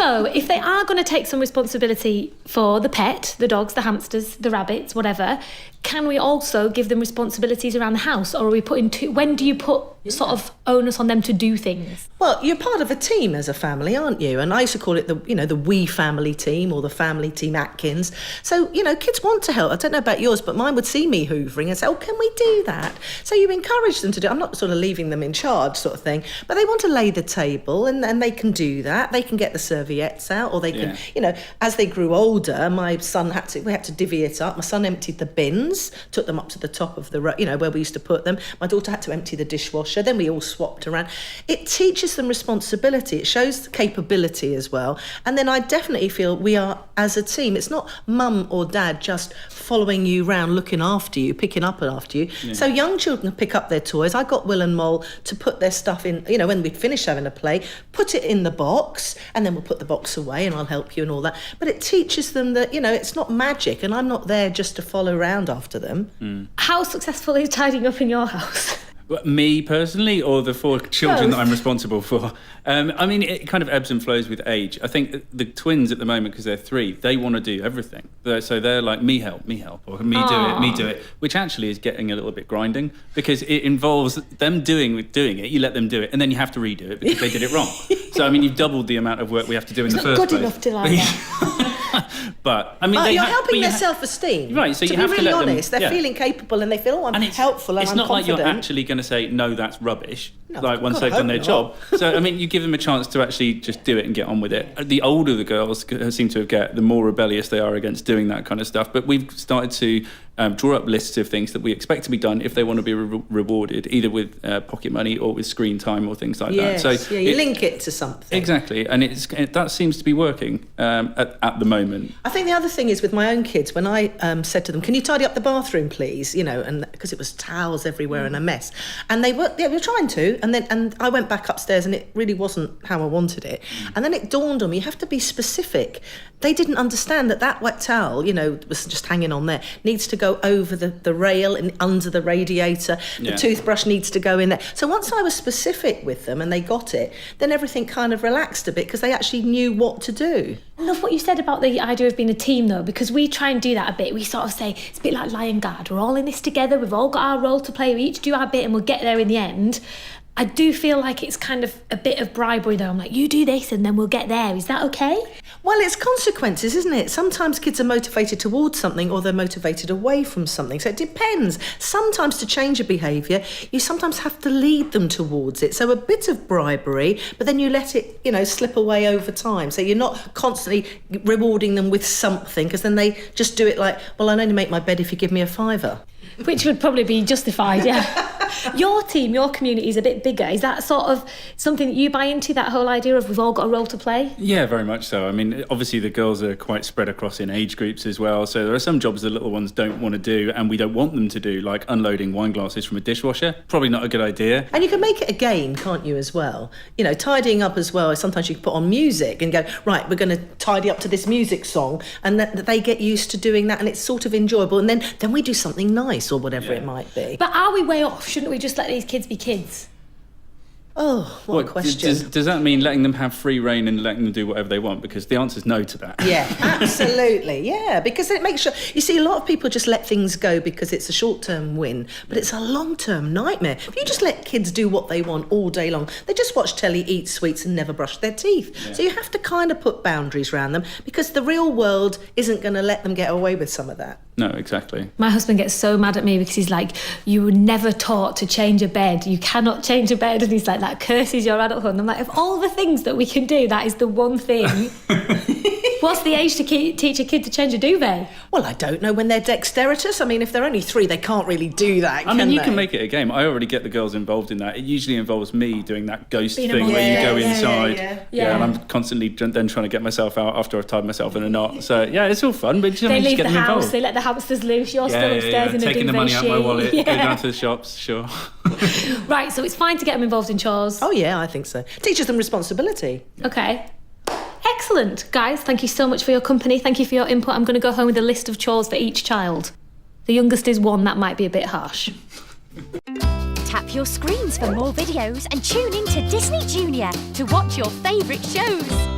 So if they are going to take some responsibility for the pet, the dogs, the hamsters, the rabbits, whatever, can we also give them responsibilities around the house? Or are we putting when do you put sort of onus on them to do things? Well, you're part of a team as a family, aren't you? And I used to call it the we family team, or the family team Atkins. So, kids want to help. I don't know about yours, but mine would see me hoovering and say, oh, can we do that? So you encourage them to do it. I'm not sort of leaving them in charge sort of thing, but they want to lay the table and they can do that. They can get the serviettes out, or they can, as they grew older, my son we had to divvy it up. My son emptied the bins, took them up to the top of the, where we used to put them. My daughter had to empty the dishwasher. Then we all swapped around. It teaches them responsibility. It shows capability as well. And then I definitely feel we are as a team. It's not mum or dad just following you around, looking after you, picking up after you. Yeah. So young children can pick up their toys. I got Will and Mole to put their stuff in, when we'd finished having a play, put it in the box, and then we'll put the box away and I'll help you and all that. But it teaches them that, it's not magic, and I'm not there just to follow around after them. Mm. How successful is tidying up in your house? Me personally, or the 4 children Both. that I'm responsible for? It kind of ebbs and flows with age. I think the twins at the moment, because they're 3, they want to do everything. So they're like, me help, or me do it, which actually is getting a little bit grinding, because it involves them doing it. You let them do it, and then you have to redo it because they did it wrong. So, you've doubled the amount of work we have to do in the first place. It's not good enough to like that. But you're helping their self-esteem, right? So to you be have really to let honest, them, they're feeling capable, and they feel, I'm helpful, and I'm confident. It's not like you're actually going to say, no, that's rubbish. No, once they've done their job. So you give them a chance to actually just do it and get on with it. The older the girls seem to get, the more rebellious they are against doing that kind of stuff. But we've started to draw up lists of things that we expect to be done if they want to be rewarded, either with pocket money or with screen time or things like that. So you link it to something. Exactly, and that seems to be working at the moment. I think the other thing is with my own kids, when I said to them, can you tidy up the bathroom, please? And because it was towels everywhere and a mess. And they were trying to, and I went back upstairs and it really wasn't how I wanted it. And then it dawned on me, you have to be specific. They didn't understand that wet towel, was just hanging on there, needs to go over the rail and under the radiator. The toothbrush needs to go in there. So once I was specific with them and they got it, then everything kind of relaxed a bit because they actually knew what to do. I love what you said about the idea of being a team, though, because we try and do that a bit. We sort of say, it's a bit like Lion Guard. We're all in this together. We've all got our role to play. We each do our bit and we'll get there in the end. I do feel like it's kind of a bit of bribery, though. I'm like, you do this and then we'll get there. Is that okay? Well, it's consequences, isn't it? Sometimes kids are motivated towards something or they're motivated away from something. So it depends. Sometimes to change a behaviour, you sometimes have to lead them towards it. So a bit of bribery, but then you let it, slip away over time. So you're not constantly rewarding them with something, because then they just do it like, well, I'll only make my bed if you give me a £5. Which would probably be justified, yeah. Your team, your community is a bit bigger. Is that sort of something that you buy into, that whole idea of we've all got a role to play? Yeah, very much so. Obviously the girls are quite spread across in age groups as well. So there are some jobs the little ones don't want to do and we don't want them to do, like unloading wine glasses from a dishwasher. Probably not a good idea. And you can make it a game, can't you, as well? Tidying up as well. Sometimes you can put on music and go, right, we're going to tidy up to this music song, and that they get used to doing that and it's sort of enjoyable. And then we do something nice or whatever it might be. But are we way off? Shouldn't we just let these kids be kids? Oh, what a question. Does that mean letting them have free rein and letting them do whatever they want? Because the answer's no to that. Yeah, absolutely. Yeah, because it makes sure... You see, a lot of people just let things go because it's a short-term win, but it's a long-term nightmare. If you just let kids do what they want all day long, they just watch telly, eat sweets and never brush their teeth. Yeah. So you have to kind of put boundaries around them because the real world isn't going to let them get away with some of that. No, exactly. My husband gets so mad at me because he's like, you were never taught to change a bed. You cannot change a bed. And he's like, that curses your adulthood. And I'm like, of all the things that we can do, that is the one thing. What's the age to teach a kid to change a duvet? Well, I don't know when they're dexterous. If they're only 3, they can't really do that, you can make it a game. I already get the girls involved in that. It usually involves me doing that ghost thing where you go inside. Yeah, and I'm constantly then trying to get myself out after I've tied myself in a knot. So, yeah, it's all fun, but they leave get the them house, involved. They let the hamsters loose, you're still upstairs in a duvet. Taking the money out of my wallet, go down to the shops, sure. Right, so it's fine to get them involved in chores. Oh, yeah, I think so. Teaches them responsibility. Okay. Excellent. Guys, thank you so much for your company. Thank you for your input. I'm going to go home with a list of chores for each child. The youngest is 1, that might be a bit harsh. Tap your screens for more videos and tune in to Disney Junior to watch your favourite shows.